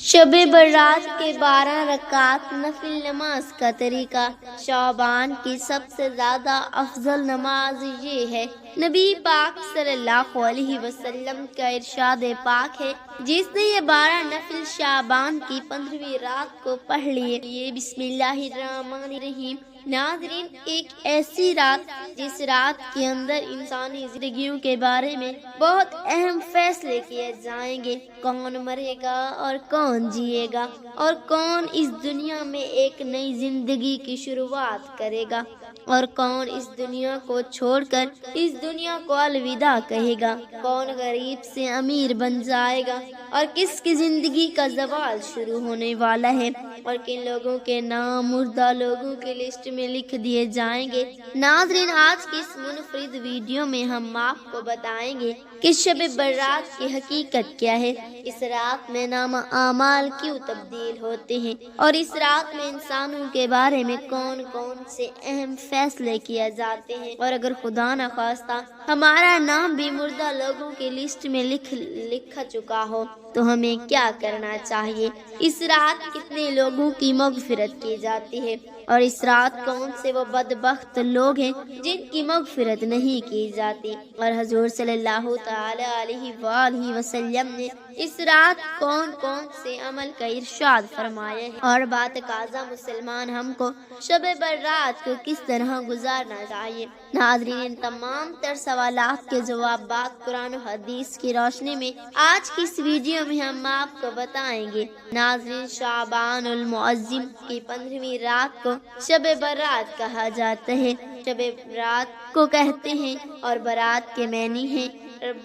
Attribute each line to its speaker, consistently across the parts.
Speaker 1: شب برات کے 12 رکعات نفل نماز کا طریقہ۔ شعبان کی سب سے زیادہ افضل نماز یہ ہے۔ نبی پاک صلی اللہ علیہ وسلم کا ارشاد پاک ہے، جس نے یہ 12 نفل شعبان کی 15ویں رات کو پڑھ لیے۔ بسم اللہ الرحمن الرحیم۔ ناظرین، ایک ایسی رات جس رات کے اندر انسانی زندگیوں کے بارے میں بہت اہم فیصلے کیے جائیں گے۔ کون مرے گا اور کون جیے گا، اور کون اس دنیا میں ایک نئی زندگی کی شروعات کرے گا، اور کون اس دنیا کو چھوڑ کر اس دنیا کو الوداع کہے گا۔ کون غریب سے امیر بن جائے گا، اور کس کی زندگی کا زوال شروع ہونے والا ہے، اور کن لوگوں کے نام مردہ لوگوں کی لسٹ میں لکھ دیے جائیں گے۔ ناظرین، آج کی اس منفرد ویڈیو میں ہم آپ کو بتائیں گے کہ شب برات کی حقیقت کیا ہے، اس رات میں نامہ اعمال کیوں تبدیل ہوتے ہیں، اور اس رات میں انسانوں کے بارے میں کون کون سے اہم فیصلے کیے جاتے ہیں، اور اگر خدا نخواستہ ہمارا نام بھی مردہ لوگوں کی لسٹ میں لکھا چکا ہو تو ہمیں کیا کرنا چاہیے۔ اس رات کتنے لوگوں کی مغفرت کی جاتی ہے، اور اس رات کون سے وہ بدبخت لوگ ہیں جن کی مغفرت نہیں کی جاتی، اور حضور صلی اللہ تعالی علیہ وآلہ وسلم نے اس رات کون کون سے عمل کا ارشاد فرمایا ہے، اور باتقاضا مسلمان ہم کو شب برات کو کس طرح گزارنا چاہیے۔ ناظرین، ان تمام تر سوالات کے جوابات قرآن و حدیث کی روشنی میں آج کی اس ویڈیو میں ہم آپ کو بتائیں گے۔ ناظرین، شعبان المعظم کی 15ویں رات کو شب برات کہا جاتا ہے۔ شب برات کو کہتے ہیں اور برات کے معنی ہے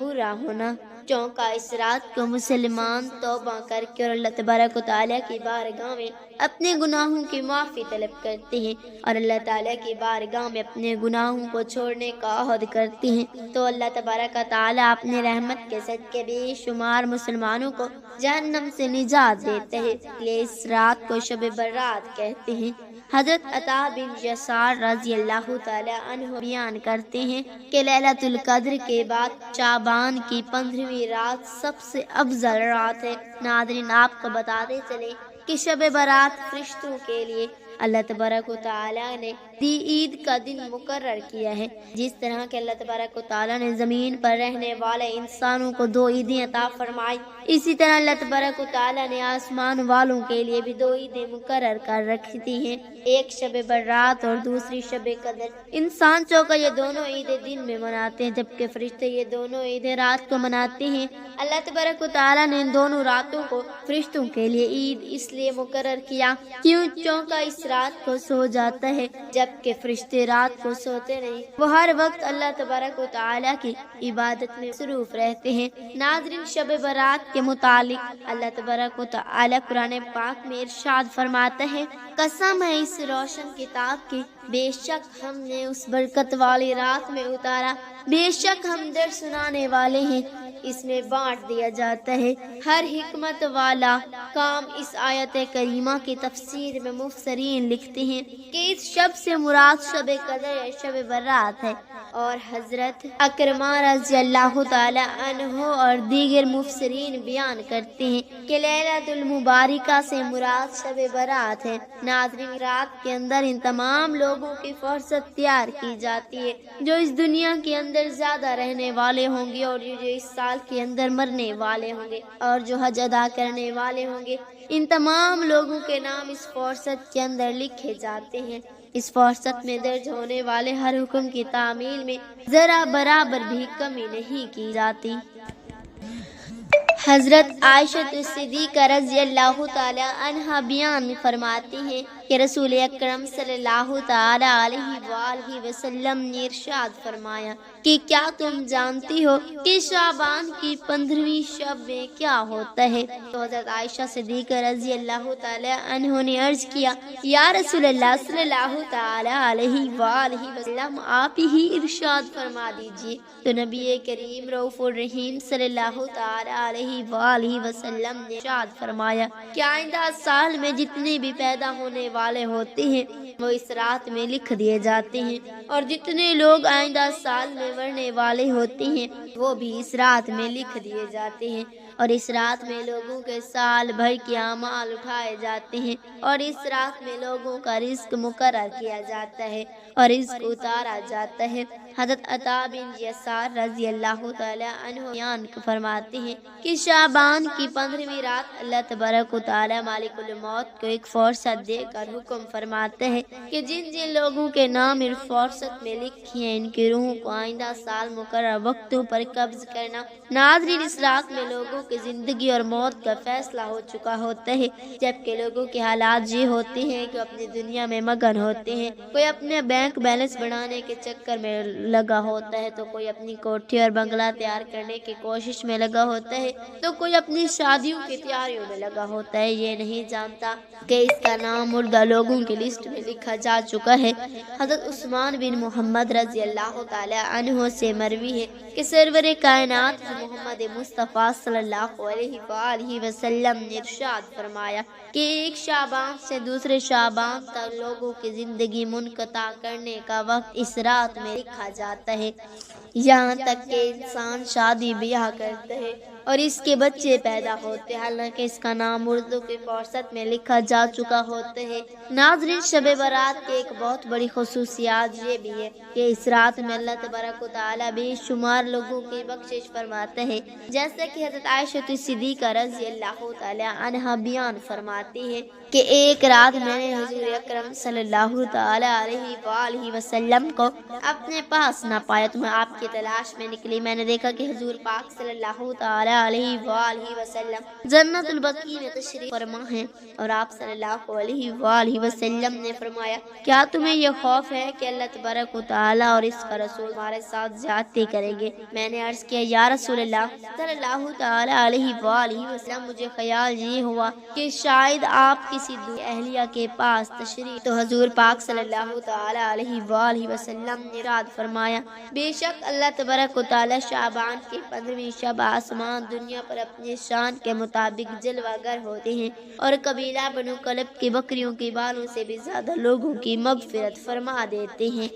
Speaker 1: برا ہونا۔ چونکہ اس رات کو مسلمان توبہ کر کے اور اللہ تبارک و تعالیٰ کی بارگاہ میں اپنے گناہوں کی معافی طلب کرتے ہیں، اور اللہ تعالیٰ کی بارگاہ میں اپنے گناہوں کو چھوڑنے کا عہد کرتے ہیں، تو اللہ تبارک و تعالیٰ اپنے رحمت کے صدقے بے شمار مسلمانوں کو جہنم سے نجات دیتے ہیں، اس لیے اس رات کو شب برات کہتے ہیں۔ حضرت عطا بن یسار رضی اللہ تعالیٰ عنہ بیان کرتے ہیں کہ لیلۃ القدر کے بعد شعبان کی 15ویں رات سب سے افضل رات ہے۔ ناظرین، آپ کو بتاتے چلیں کہ شب برات فرشتوں کے لیے اللہ تبارک و تعالیٰ نے عید کا دن مقرر کیا ہے۔ جس طرح کہ اللہ تبارک و تعالیٰ نے زمین پر رہنے والے انسانوں کو 2 عیدیں عطا فرمائی، اسی طرح اللہ تبارک و تعالیٰ نے آسمان والوں کے لیے بھی 2 عیدیں مقرر کر رکھی ہیں، ایک شب برات اور دوسری شب قدر۔ انسان چونکہ یہ دونوں عیدیں دن میں مناتے ہیں، جبکہ فرشتے یہ دونوں عیدیں رات کو مناتے ہیں۔ اللہ تبارک و تعالیٰ نے ان دونوں راتوں کو فرشتوں کے لیے عید اس لیے مقرر کیا چونکہ اس رات کو سو جاتا ہے، جبکہ فرشتے رات کو سوتے نہیں، وہ ہر وقت اللہ تبارک و تعالیٰ کی عبادت میں مصروف رہتے ہیں۔ ناظرین، شب برات کے متعلق اللہ تبارک و تعالیٰ قرآن پاک میں ارشاد فرماتا ہے، قسم ہے اس روشن کتاب کی، بے شک ہم نے اس برکت والی رات میں اتارا، بے شک ہم درس سنانے والے ہیں، اس میں بانٹ دیا جاتا ہے۔ ہر حکمت والا کام اس آیت کریمہ کی تفسیر میں مفسرین لکھتے ہیں کہ اس شب سے مراد شب قدر یا شب برات ہے، اور حضرت اکرمہ رضی اللہ تعالی عنہ اور دیگر مفسرین بیان کرتے ہیں کہ لیلۃ المبارکہ سے مراد شب برات ہے۔ ناظرین، رات کے اندر ان تمام لوگوں کی فرصت تیار کی جاتی ہے جو اس دنیا کے اندر زیادہ رہنے والے ہوں گے، اور جو اس سال کے اندر مرنے والے ہوں گے، اور جو حج ادا کرنے والے ہوں گے، ان تمام لوگوں کے نام اس فرصت کے اندر لکھے جاتے ہیں۔ اس فرصت میں درج ہونے والے ہر حکم کی تعمیل میں ذرا برابر بھی کمی نہیں کی جاتی۔ حضرت عائشہ صدیقہ رضی اللہ تعالی عنہا بیان فرماتی ہیں کہ رسول اکرم صلی اللہ تعالی علیہ وآلہ وسلم نے ارشاد فرمایا کہ کیا تم جانتی ہو کہ شعبان کی 15ویں شب میں کیا ہوتا ہے؟ تو حضرت عائشہ صدیقہ رضی اللہ تعالی عنہ نے عرض کیا، یا رسول اللہ صلی اللہ تعالی علیہ وآلہ وسلم، آپ ہی ارشاد فرما دیجئے۔ تو نبی کریم رؤوف الرحیم صلی اللہ تعالی علیہ وآلہ وسلم نے ارشاد فرمایا کہ آئندہ سال میں جتنے بھی پیدا ہونے والے ہوتے ہیں وہ اس رات میں لکھ دیے جاتے ہیں، اور جتنے لوگ آئندہ سال میں مرنے والے ہوتے ہیں وہ بھی اس رات میں لکھ دیے جاتے ہیں۔ اور اس رات میں لوگوں کے سال بھر کے اعمال اٹھائے جاتے ہیں، اور اس رات میں لوگوں کا رزق مقرر کیا جاتا ہے اور رزق اتارا جاتا ہے۔ حضرت عطا بن یسار رضی اللہ تعالی عنہ بیان فرماتے ہیں کہ شعبان کی 15ویں رات اللہ تبارک و تعالی مالک الموت کو ایک فرصت دے کر حکم فرماتے ہیں کہ جن جن لوگوں کے نام اس فرصت میں لکھی ہیں ان کی روحوں کو آئندہ سال مقرر وقتوں پر قبض کرنا۔ ناظرین، اس رات میں لوگوں کی زندگی اور موت کا فیصلہ ہو چکا ہوتا ہے، جبکہ لوگوں کے حالات یہ ہوتے ہیں کہ اپنی دنیا میں مگن ہوتے ہیں۔ کوئی اپنے بینک بیلنس بڑھانے کے چکر میں لگا ہوتا ہے، تو کوئی اپنی کوٹھی اور بنگلہ تیار کرنے کی کوشش میں لگا ہوتا ہے، تو کوئی اپنی شادیوں کی تیاریوں میں لگا ہوتا ہے۔ یہ نہیں جانتا کہ اس کا نام مردہ لوگوں کی لسٹ میں لکھا جا چکا ہے۔ حضرت عثمان بن محمد رضی اللہ تعالی عنہ سے مروی ہے کہ سرور کائنات محمد مصطفیٰ صلی اللہ علیہ وآلہ وسلم نے ارشاد فرمایا کہ ایک شعبان سے دوسرے شعبان تک لوگوں کی زندگی منقطع کرنے کا وقت اس رات میں لکھا جاتا ہے، یہاں تک کہ انسان شادی بیاہ کرتا ہے اور اس کے بچے پیدا ہوتے ہیں، حالانکہ اس کا نام اردو کی فہرست میں لکھا جا چکا ہوتا ہے۔ ناظرین، شب برات کی ایک بہت بڑی خصوصیات یہ بھی ہے کہ اس رات میں اللہ تبارک و تعالی بے شمار لوگوں کی بخشش فرماتا ہے، جیسے کہ حضرت عائشہ صدیقہ رضی اللہ تعالی عنہا بیان فرماتی ہے کہ ایک رات میں نے حضور اکرم صلی اللہ تعالی علیہ وآلہ وسلم کو اپنے پاس نہ پایا تو میں آپ کی تلاش میں نکلی۔ میں نے دیکھا کہ حضور پاک صلی اللہ تعالی علیہ وآلہ وسلم جنت البقیع میں تشریف فرما ہیں، اور آپ صلی اللہ علیہ وآلہ وسلم نے فرمایا کیا تمہیں یہ خوف ہے کہ اللہ تبارک و تعالی اور اس کا رسول ہمارے ساتھ زیادتی کریں گے؟ میں نے عرض کیا یا رسول اللہ صلی اللہ تعالی علیہ وآلہ وسلم، مجھے خیال یہ ہوا کہ شاید آپ کسی اہلیہ کے پاس تشریف۔ تو حضور پاک صلی اللہ تعالی علیہ وآلہ وسلم نے ارشاد فرمایا بے شک اللہ تبارک و تعالی شعبان کی 15ویں شب آسمان دنیا پر اپنے شان کے مطابق جلوہ گر ہوتے ہیں، اور قبیلہ بنو کلب کی بکریوں کے بالوں سے بھی زیادہ لوگوں کی مغفرت فرما دیتے ہیں۔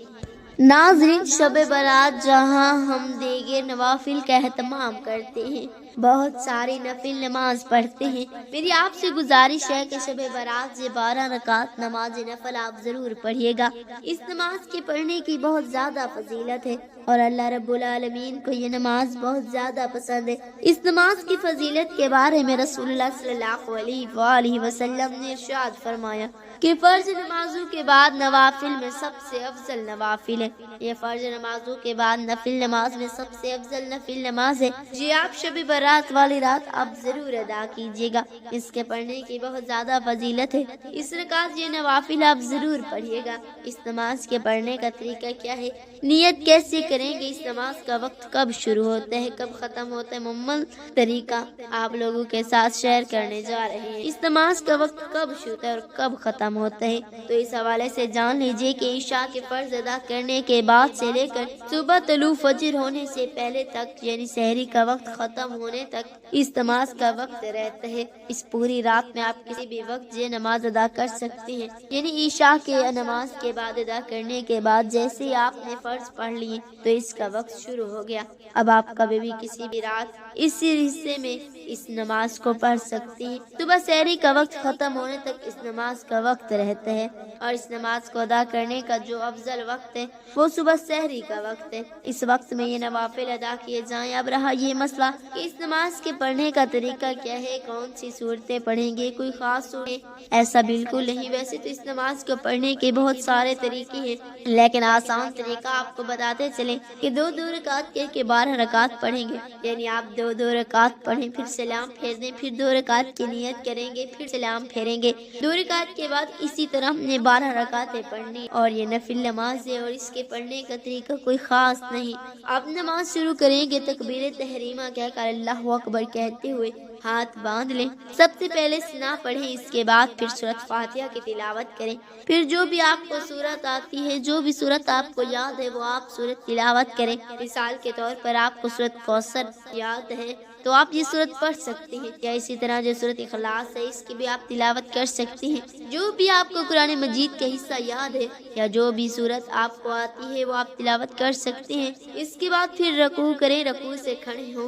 Speaker 1: ناظرین، شب برات جہاں ہم دیگر نوافل کا اہتمام کرتے ہیں، بہت ساری نفل نماز پڑھتے ہیں، میری آپ سے گزارش ہے کہ شب برات سے 12 رکعت نماز نفل آپ ضرور پڑھیے گا۔ اس نماز کے پڑھنے کی بہت زیادہ فضیلت ہے اور اللہ رب العالمین کو یہ نماز بہت زیادہ پسند ہے۔ اس نماز کی فضیلت کے بارے میں رسول اللہ صلی اللہ علیہ وآلہ وسلم نے ارشاد فرمایا کہ فرض نمازوں کے بعد نوافل میں سب سے افضل نوافل ہے۔ یہ فرض نمازوں کے بعد نفل نماز میں سب سے افضل نفل نماز ہے، جی آپ شب برات والی رات آپ ضرور ادا کیجیے گا۔ اس کے پڑھنے کی بہت زیادہ فضیلت ہے، اس رکعت یہ نوافل آپ ضرور پڑھیے گا۔ اس نماز کے پڑھنے کا طریقہ کیا ہے، نیت کیسے کریں گے، اس نماز کا وقت کب شروع ہوتا ہے کب ختم ہوتا ہے، مکمل طریقہ آپ لوگوں کے ساتھ شیئر کرنے جا رہے ہیں۔ اس نماز کا وقت کب شروع ہوتا ہے اور کب ختم ہوتا ہے، تو اس حوالے سے جان لیجئے کہ عشاء کے فرض ادا کرنے کے بعد سے لے کر صبح طلوع فجر ہونے سے پہلے تک، یعنی سحری کا وقت ختم ہونے تک اس نماز کا وقت رہتا ہے۔ اس پوری رات میں آپ کسی بھی وقت یہ نماز ادا کر سکتے ہیں، یعنی عشاء کے نماز کے بعد ادا کرنے کے بعد جیسے ہی آپ نے فرض پڑھ لیے تو اس کا وقت شروع ہو گیا۔ اب آپ کبھی بھی کسی بھی رات اسی حصے میں اس نماز کو پڑھ سکتے ہیں۔ صبح سحری کا وقت ختم ہونے تک اس نماز کا وقت رہتا ہے، اور اس نماز کو ادا کرنے کا جو افضل وقت ہے وہ صبح سحری کا وقت ہے۔ اس وقت میں یہ نوافل ادا کیے جائیں۔ اب رہا یہ مسئلہ کہ اس نماز کے پڑھنے کا طریقہ کیا ہے، کون سی صورتیں پڑھیں گے، کوئی خاص صورت؟ ایسا بالکل نہیں، ویسے تو اس نماز کو پڑھنے کے بہت سارے طریقے ہیں، لیکن آسان طریقہ آپ کو بتاتے چلیں کہ 2 رکعت کے 12 رکعت پڑھیں گے، یعنی آپ 2 رکعت پڑھیں، پھر سلام پھیر دیں، پھر 2 رکعت کی نیت کریں گے، پھر سلام پھیریں گے۔ 2 رکعت کے بعد اسی طرح ہم نے 12 رکعتیں پڑھنی، اور یہ نفل نماز ہے اور اس کے پڑھنے کا طریقہ کوئی خاص نہیں۔ آپ نماز شروع کریں گے تکبیر تحریمہ کہہ کر اللہ اکبر کہتے ہوئے ہاتھ باندھ لیں۔ سب سے پہلے ثنا پڑھیں، اس کے بعد پھر سورۃ فاتحہ کی تلاوت کریں، پھر جو بھی آپ کو سورت آتی ہے، جو بھی سورت آپ کو یاد ہے وہ آپ سورت تلاوت کریں۔ مثال کے طور پر آپ کو سورۃ کوثر یاد ہے تو آپ یہ سورت پڑھ سکتے ہیں، یا اسی طرح جو سورۃ اخلاص ہے اس کی بھی آپ تلاوت کر سکتے ہیں۔ جو بھی آپ کو قرآن مجید کا حصہ یاد ہے یا جو بھی سورت آپ کو آتی ہے وہ آپ تلاوت کر سکتے ہیں۔ اس کے بعد پھر رکوع کریں، رکوع سے کھڑے ہوں،